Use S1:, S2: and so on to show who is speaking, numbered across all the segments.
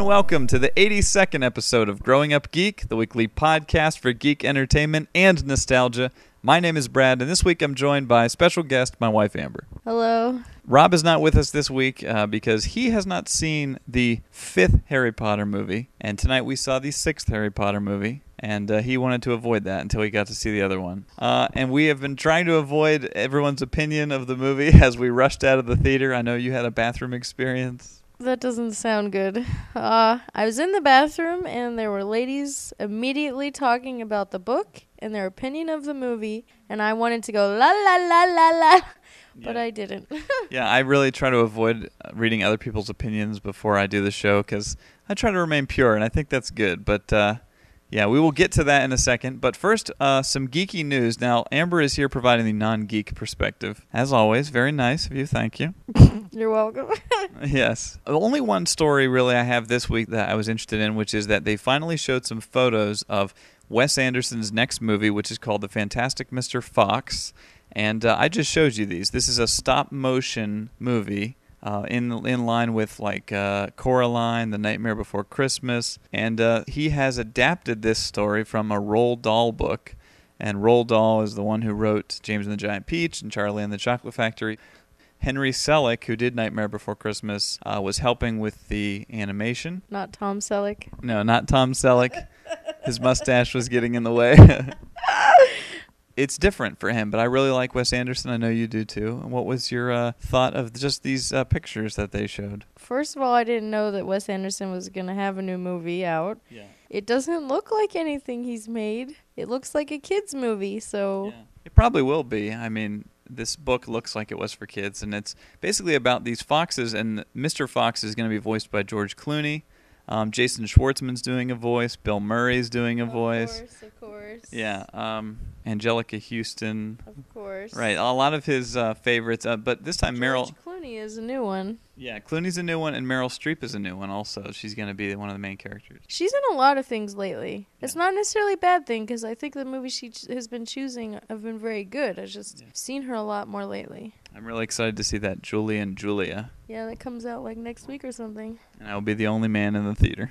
S1: welcome to the 82nd episode of Growing Up Geek, the weekly podcast for geek entertainment and nostalgia. My name is Brad, and this week I'm joined by special guest, my wife Amber.
S2: Hello.
S1: Rob is not with us this week because he has not seen the 5th Harry Potter movie, and tonight we saw the 6th Harry Potter movie, and he wanted to avoid that until he got to see the other one. And we have been trying to avoid everyone's opinion of the movie as we rushed out of the theater. I know you had a bathroom experience.
S2: That doesn't sound good. I was in the bathroom, and there were ladies immediately talking about the book and their opinion of the movie, and I wanted to go la la la la la, but I didn't.
S1: Yeah, I really try to avoid reading other people's opinions before I do the show because I try to remain pure, and I think that's good. But yeah, we will get to that in a second. But first, some geeky news. Now, Amber is here providing the non-geek perspective. As always, very nice of you. Thank you.
S2: You're welcome.
S1: Yes. Only one story really I have this week that I was interested in, which is that they finally showed some photos of Wes Anderson's next movie, which is called The Fantastic Mr. Fox. And I just showed you these. This is a stop-motion movie. In line with like Coraline, The Nightmare Before Christmas, and he has adapted this story from a Roald Dahl book, and Roald Dahl is the one who wrote James and the Giant Peach and Charlie and the Chocolate Factory. Henry Selick, who did Nightmare Before Christmas, was helping with the animation.
S2: Not Tom Selleck.
S1: No, not Tom Selleck. His mustache was getting in the way. It's different for him, but I really like Wes Anderson. I know you do too. And what was your thought of just these pictures that they showed?
S2: First of all, I didn't know that Wes Anderson was going to have a new movie out. Yeah. It doesn't look like anything he's made. It looks like a kid's movie, so... Yeah.
S1: It probably will be. I mean, this book looks like it was for kids, and it's basically about these foxes, and Mr. Fox is going to be voiced by George Clooney. Jason Schwartzman's doing a voice. Bill Murray's doing a voice.
S2: Of course.
S1: Yeah. Angelica Houston.
S2: Of course.
S1: Right. A lot of his favorites. But this time
S2: George Clooney is a new one.
S1: Yeah, Clooney's a new one, and Meryl Streep is a new one also. She's going to be one of the main characters.
S2: She's in a lot of things lately. Yeah. It's not necessarily a bad thing, because I think the movies she has been choosing have been very good. I've just seen her a lot more lately.
S1: I'm really excited to see that Julie and Julia.
S2: Yeah, that comes out like next week or something.
S1: And I will be the only man in the theater.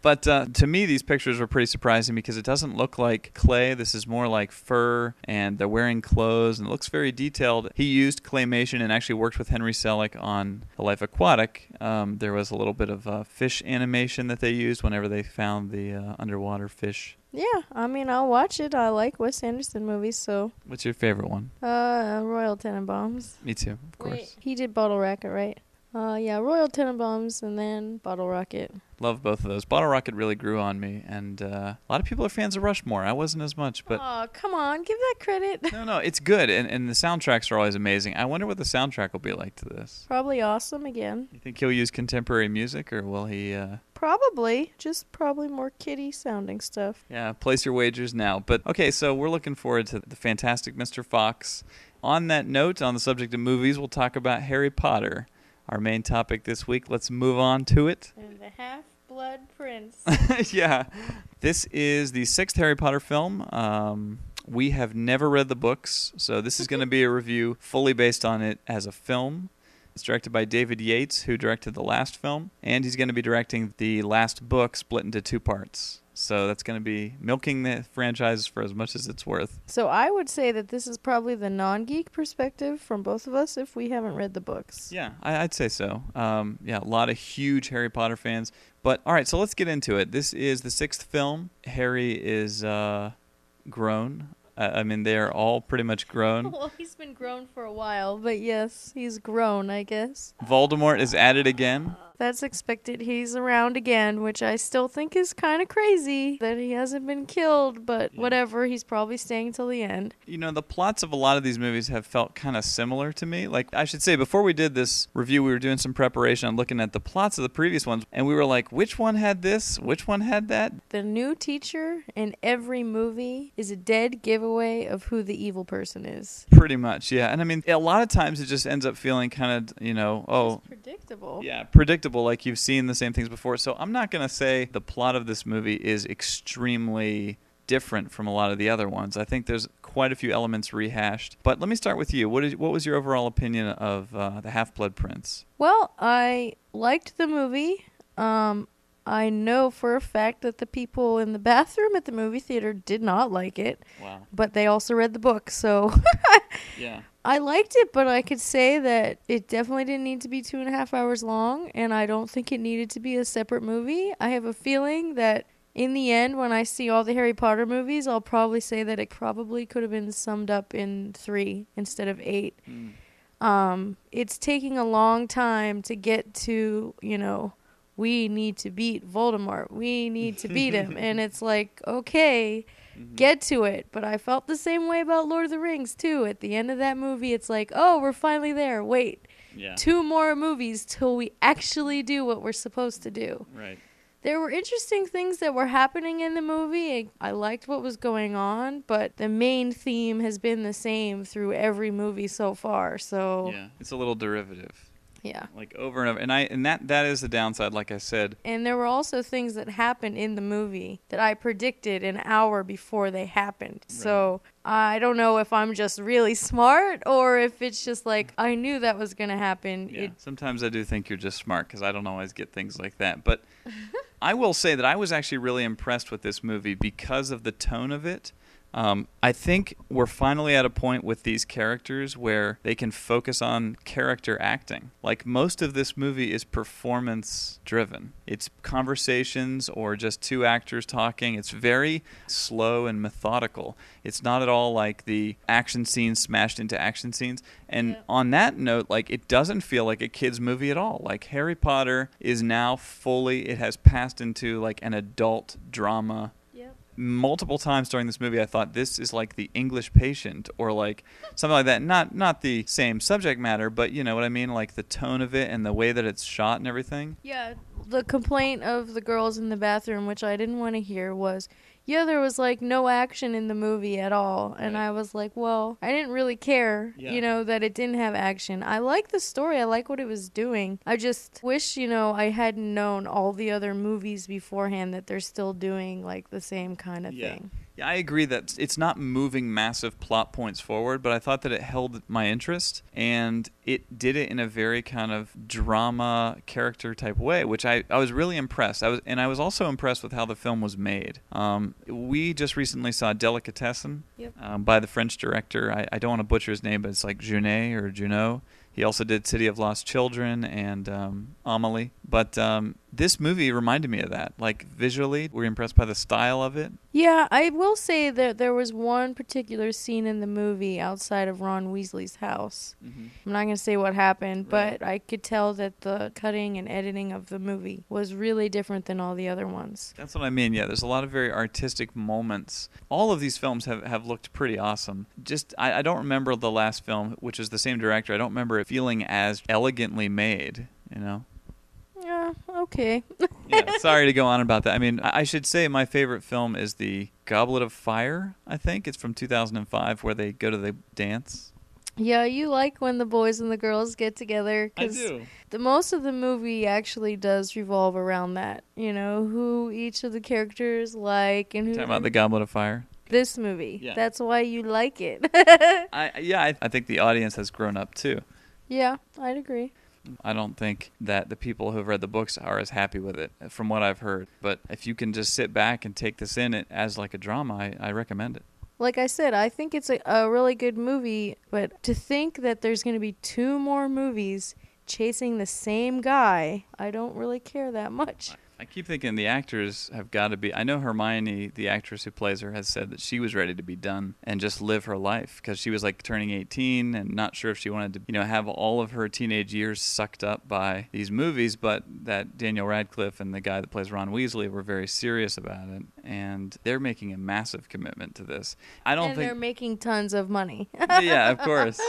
S1: But to me, these pictures were pretty surprising because it doesn't look like clay. This is more like fur, and they're wearing clothes, and it looks very detailed. He used claymation and actually worked with Henry Selick on The Life Aquatic. There was a little bit of fish animation that they used whenever they found the underwater fish.
S2: Yeah, I mean, I'll watch it. I like Wes Anderson movies, so...
S1: What's your favorite one?
S2: Royal Tenenbaums.
S1: Me too, of course.
S2: Wait, he did Bottle Rocket, right? Yeah, Royal Tenenbaums and then Bottle Rocket.
S1: Love both of those. Bottle Rocket really grew on me, and a lot of people are fans of Rushmore. I wasn't as much, but...
S2: Oh, come on. Give that credit.
S1: No, it's good, and the soundtracks are always amazing. I wonder what the soundtrack will be like to this.
S2: Probably awesome again.
S1: You think he'll use contemporary music, or will he...
S2: Probably. Just probably more kiddie-sounding stuff.
S1: Yeah, place your wagers now. But, okay, so we're looking forward to The Fantastic Mr. Fox. On that note, on the subject of movies, we'll talk about Harry Potter. Our main topic this week. Let's move on to it.
S2: And the Half-Blood Prince.
S1: Yeah. This is the 6th Harry Potter film. We have never read the books, so this is going to be a review fully based on it as a film. It's directed by David Yates, who directed the last film, and he's going to be directing the last book split into 2 parts. So that's going to be milking the franchise for as much as it's worth.
S2: So I would say that this is probably the non-geek perspective from both of us if we haven't read the books.
S1: Yeah, I'd say so. Yeah, a lot of huge Harry Potter fans. But, all right, so let's get into it. This is the 6th film. Harry is grown. I mean, they're all pretty much grown.
S2: Well, he's been grown for a while, but yes, he's grown, I guess.
S1: Voldemort is at it again.
S2: That's expected. He's around again, which I still think is kind of crazy that he hasn't been killed, but whatever, he's probably staying till the end.
S1: You know, the plots of a lot of these movies have felt kind of similar to me. Like, I should say, before we did this review, we were doing some preparation on looking at the plots of the previous ones, and we were like, which one had this? Which one had that?
S2: The new teacher in every movie is a dead giveaway of who the evil person is.
S1: Pretty much, yeah. And I mean, a lot of times it just ends up feeling kind of, you know,
S2: it's predictable.
S1: Yeah, predictable, like you've seen the same things before. So I'm not going to say the plot of this movie is extremely different from a lot of the other ones. I think there's quite a few elements rehashed. But let me start with you. What was your overall opinion of The Half-Blood Prince?
S2: Well, I liked the movie. I know for a fact that the people in the bathroom at the movie theater did not like it.
S1: Wow.
S2: But they also read the book, so
S1: Yeah.
S2: I liked it, but I could say that it definitely didn't need to be 2.5 hours long, and I don't think it needed to be a separate movie. I have a feeling that in the end, when I see all the Harry Potter movies, I'll probably say that it probably could have been summed up in 3 instead of 8. It's taking a long time to get to, we need to beat Voldemort. We need to beat him. And it's like, okay, get to it. But I felt the same way about Lord of the Rings, too. At the end of that movie, it's like, oh, we're finally there. Wait, 2 more movies till we actually do what we're supposed to do.
S1: Right.
S2: There were interesting things that were happening in the movie. I liked what was going on, but the main theme has been the same through every movie so far. So
S1: yeah, it's a little derivative.
S2: Yeah.
S1: Like over and over. And that is the downside, like I said.
S2: And there were also things that happened in the movie that I predicted an hour before they happened. Right. So I don't know if I'm just really smart or if it's just like I knew that was going to happen.
S1: Yeah. Sometimes I do think you're just smart because I don't always get things like that. But I will say that I was actually really impressed with this movie because of the tone of it. I think we're finally at a point with these characters where they can focus on character acting. Like, most of this movie is performance driven. It's conversations or just 2 actors talking. It's very slow and methodical. It's not at all like the action scenes smashed into action scenes. And on that note, like, it doesn't feel like a kid's movie at all. Like, Harry Potter is now it has passed into like an adult drama. Multiple times during this movie I thought this is like The English Patient or like something like that. Not the same subject matter, but you know what I mean, like the tone of it and the way that it's shot and everything. Yeah,
S2: the complaint of the girls in the bathroom, which I didn't want to hear, was there was like no action in the movie at all. And I was like, well, I didn't really care, that it didn't have action. I like the story. I like what it was doing. I just wish, I hadn't known all the other movies beforehand that they're still doing like the same kind of thing.
S1: Yeah, I agree that it's not moving massive plot points forward, but I thought that it held my interest, and it did it in a very kind of drama character type way, which I was really impressed. I was also impressed with how the film was made. We just recently saw Delicatessen by the French director. I don't want to butcher his name, but it's like Junet or Junot. He also did City of Lost Children and Amelie. But this movie reminded me of that. Like, visually, we're impressed by the style of it.
S2: Yeah, I will say that there was one particular scene in the movie outside of Ron Weasley's house. I'm not going to say what happened, but I could tell that the cutting and editing of the movie was really different than all the other ones.
S1: That's what I mean, yeah. There's a lot of very artistic moments. All of these films have looked pretty awesome. Just, I don't remember the last film, which is the same director. I don't remember it feeling as elegantly made,
S2: Yeah, okay.
S1: Yeah, sorry to go on about that. I mean, I should say my favorite film is The Goblet of Fire, I think. It's from 2005, where they go to the dance.
S2: Yeah, you like when the boys and the girls get together.
S1: I do.
S2: Most of the movie actually does revolve around that. Who each of the characters like. And who.
S1: Talking about The Goblet of Fire?
S2: This movie. Yeah. That's why you like it.
S1: I think the audience has grown up, too.
S2: Yeah, I'd agree.
S1: I don't think that the people who have read the books are as happy with it, from what I've heard. But if you can just sit back and take this in it as like a drama, I recommend it.
S2: Like I said, I think it's a really good movie, but to think that there's going to be 2 more movies chasing the same guy, I don't really care that much.
S1: I keep thinking the actors have got to be... I know Hermione, the actress who plays her, has said that she was ready to be done and just live her life because she was like turning 18 and not sure if she wanted to, have all of her teenage years sucked up by these movies, but that Daniel Radcliffe and the guy that plays Ron Weasley were very serious about it, and they're making a massive commitment to this.
S2: They're making tons of money.
S1: Yeah, of course.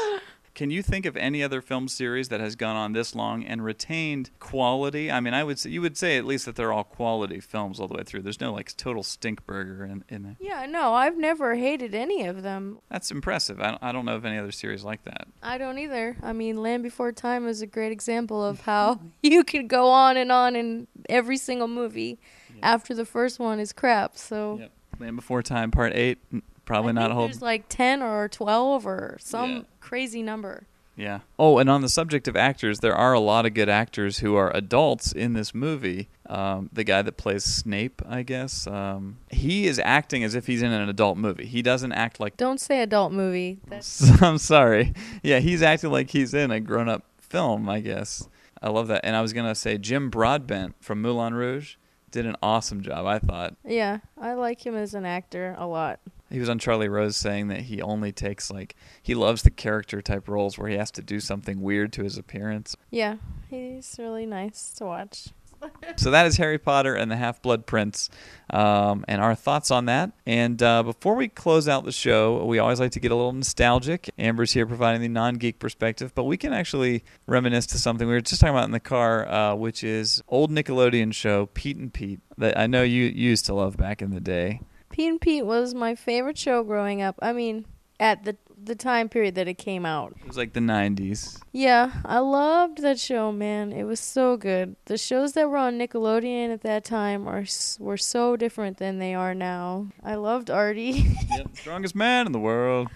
S1: Can you think of any other film series that has gone on this long and retained quality? I mean, you would say at least that they're all quality films all the way through. There's no like total stink burger in there.
S2: Yeah, no, I've never hated any of them.
S1: That's impressive. I don't know of any other series like that.
S2: I don't either. I mean, Land Before Time is a great example of how you can go on in every single movie after the first one is crap. So
S1: Land Before Time Part 8. Probably not a whole.
S2: There's like 10 or 12 or some crazy number.
S1: Yeah. Oh, and on the subject of actors, there are a lot of good actors who are adults in this movie. The guy that plays Snape, I guess, he is acting as if he's in an adult movie. He doesn't act like...
S2: Don't say adult movie.
S1: I'm sorry. Yeah, he's acting like he's in a grown-up film, I guess. I love that. And I was going to say Jim Broadbent from Moulin Rouge did an awesome job, I thought.
S2: Yeah, I like him as an actor a lot.
S1: He was on Charlie Rose saying that he only takes, he loves the character type roles where he has to do something weird to his appearance.
S2: Yeah, he's really nice to watch.
S1: So that is Harry Potter and the Half-Blood Prince, and our thoughts on that. And before we close out the show, we always like to get a little nostalgic. Amber's here providing the non-geek perspective, but we can actually reminisce to something we were just talking about in the car, which is old Nickelodeon show Pete and Pete that I know you used to love back in the day.
S2: Pete and Pete was my favorite show growing up. I mean, at the time period that it came out.
S1: It was like the 90s.
S2: Yeah, I loved that show, man. It was so good. The shows that were on Nickelodeon at that time were so different than they are now. I loved Artie.
S1: Yep, strongest man in the world.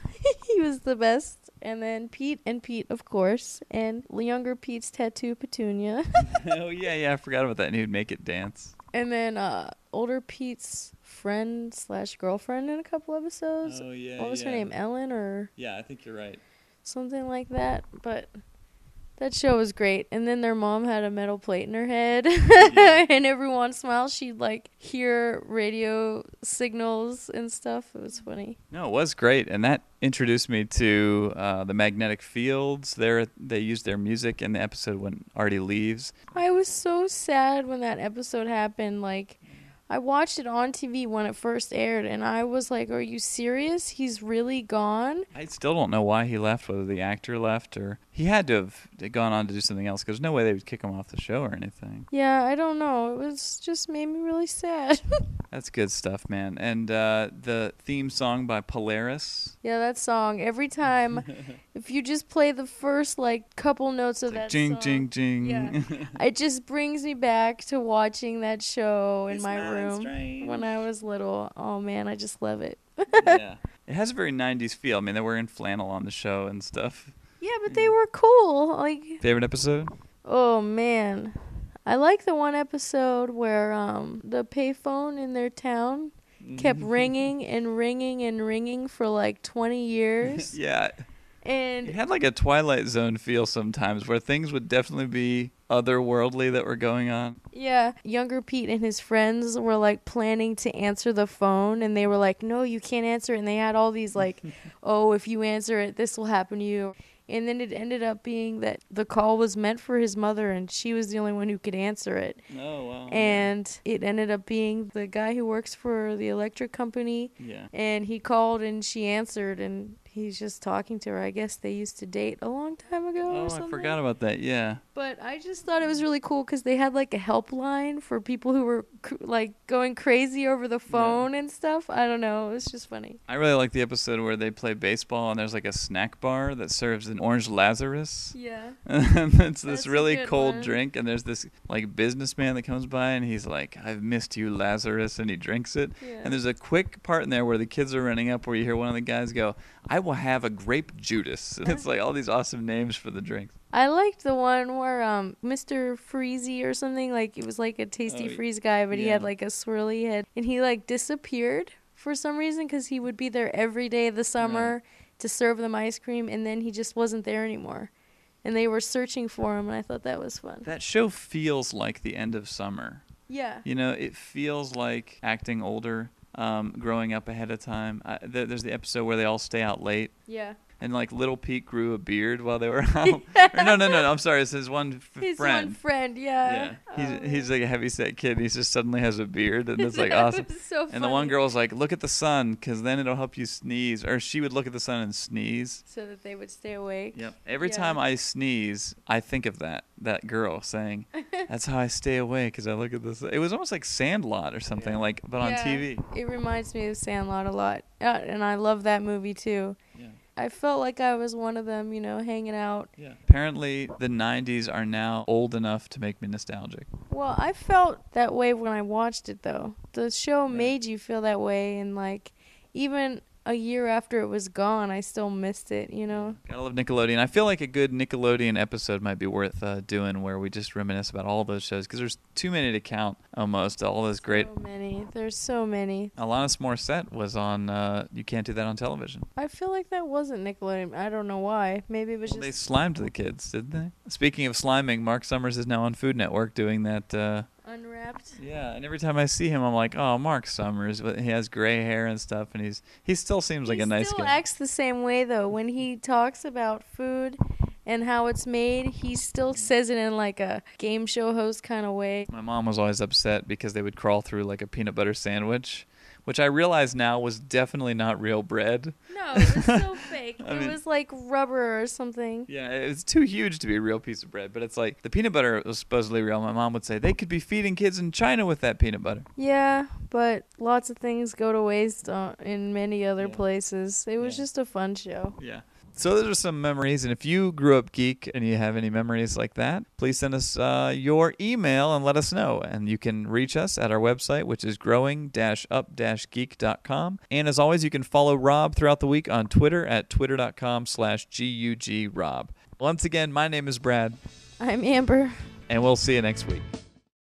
S2: He was the best. And then Pete and Pete, of course, and younger Pete's tattoo, Petunia.
S1: Oh, yeah, I forgot about that. And he would make it dance.
S2: And then older Pete's friend/girlfriend in a couple episodes.
S1: Oh, yeah.
S2: What was her name? Ellen or?
S1: Yeah, I think you're right.
S2: Something like that. But that show was great. And then their mom had a metal plate in her head. Yeah. And every once in a while she'd hear radio signals and stuff. It was funny.
S1: No, it was great. And that introduced me to the magnetic fields. They used their music in the episode when Artie leaves.
S2: I was so sad when that episode happened. I watched it on TV when it first aired, and I was like, are you serious? He's really gone?
S1: I still don't know why he left, whether the actor left or... He had to have gone on to do something else, because there's no way they would kick him off the show or anything.
S2: Yeah, I don't know. It was just made me really sad.
S1: That's good stuff, man. And the theme song by Polaris.
S2: Yeah, that song. Every time, if you just play the first, couple notes of that
S1: jing,
S2: song.
S1: Jing, jing, jing.
S2: Yeah, it just brings me back to watching that show in my room when I was little. Oh, man, I just love it.
S1: Yeah. It has a very 90s feel. I mean, they're wearing flannel on the show and stuff.
S2: Yeah, but they were cool.
S1: Favorite episode?
S2: Oh, man. I like the one episode where the payphone in their town kept ringing and ringing and ringing for 20 years.
S1: Yeah.
S2: And
S1: it had a Twilight Zone feel sometimes where things would definitely be otherworldly that were going on.
S2: Yeah. Younger Pete and his friends were planning to answer the phone, and they were like, no, you can't answer it. And they had all these oh, if you answer it, this will happen to you. And then it ended up being that the call was meant for his mother, and she was the only one who could answer it.
S1: Oh, wow.
S2: And it ended up being the guy who works for the electric company.
S1: Yeah.
S2: And he called, and she answered, and he's just talking to her. I guess they used to date a long time ago or something.
S1: Oh, I forgot about that, yeah.
S2: But I just thought it was really cool because they had a helpline for people who were going crazy over the phone and stuff. I don't know. It was just funny.
S1: I really like the episode where they play baseball and there's a snack bar that serves an orange Lazarus.
S2: Yeah.
S1: And it's this
S2: That's
S1: really
S2: a good
S1: cold
S2: one.
S1: drink, and there's this businessman that comes by and he's like, I've missed you, Lazarus, and he drinks it.
S2: Yeah.
S1: And there's a quick part in there where the kids are running up where you hear one of the guys go, I will have a grape Judas. And it's all these awesome names for the drinks.
S2: I liked the one where Mr. Freezy or something, it was a Tasty Freeze guy, but he had a swirly head. And he disappeared for some reason because he would be there every day of the summer to serve them ice cream, and then he just wasn't there anymore. And they were searching for him, and I thought that was fun.
S1: That show feels like the end of summer.
S2: Yeah.
S1: It feels like acting older, growing up ahead of time. There's the episode where they all stay out late.
S2: Yeah.
S1: And Little Pete grew a beard while they were out. Or no, I'm sorry. It's his one
S2: His
S1: friend.
S2: one friend, yeah.
S1: He's a heavyset kid. He just suddenly has a beard, and it's awesome.
S2: So
S1: and the one girl's like, look at the sun, because then it'll help you sneeze. Or she would look at the sun and sneeze.
S2: So that they would stay awake.
S1: Yep. Every time I sneeze, I think of that girl saying, that's how I stay awake, because I look at this. It was almost like Sandlot or something, but on TV.
S2: It reminds me of Sandlot a lot. And I love that movie, too.
S1: Yeah.
S2: I felt like I was one of them, hanging out.
S1: Yeah. Apparently, the 90s are now old enough to make me nostalgic.
S2: Well, I felt that way when I watched it, though. The show made you feel that way, and even a year after it was gone, I still missed it, you know?
S1: Gotta love Nickelodeon. I feel like a good Nickelodeon episode might be worth doing, where we just reminisce about all those shows, because there's too many to count almost. All those great.
S2: So many. There's so many.
S1: Alanis Morissette was on You Can't Do That on Television.
S2: I feel like that wasn't Nickelodeon. I don't know why. Maybe it was
S1: They
S2: just
S1: slimed the kids, didn't they? Speaking of sliming, Mark Summers is now on Food Network doing that.
S2: Unwrapped.
S1: Yeah, and every time I see him, I'm like, oh, Mark Summers. But he has gray hair and stuff, and he still seems like a nice
S2: He still
S1: guy.
S2: acts the same way, though. When he talks about food and how it's made, he still says it in like a game show host kind of way.
S1: My mom was always upset because they would crawl through like a peanut butter sandwich, which I realize now was definitely not real bread.
S2: No, it was so fake.
S1: I mean-
S2: It was like rubber or something.
S1: Yeah, it's too huge to be a real piece of bread, but it's like the peanut butter was supposedly real. My mom would say they could be feeding kids in China with that peanut butter.
S2: Yeah, but lots of things go to waste in many other
S1: Yeah.
S2: places. It was
S1: Yeah.
S2: just a fun show.
S1: Yeah. So those are some memories, and if you grew up geek and you have any memories like that, please send us your email and let us know. And you can reach us at our website, which is growing-up-geek.com. And as always, you can follow Rob throughout the week on Twitter at twitter.com/GUGRob. Once again, my name is Brad,
S2: I'm Amber.
S1: and we'll see you next week.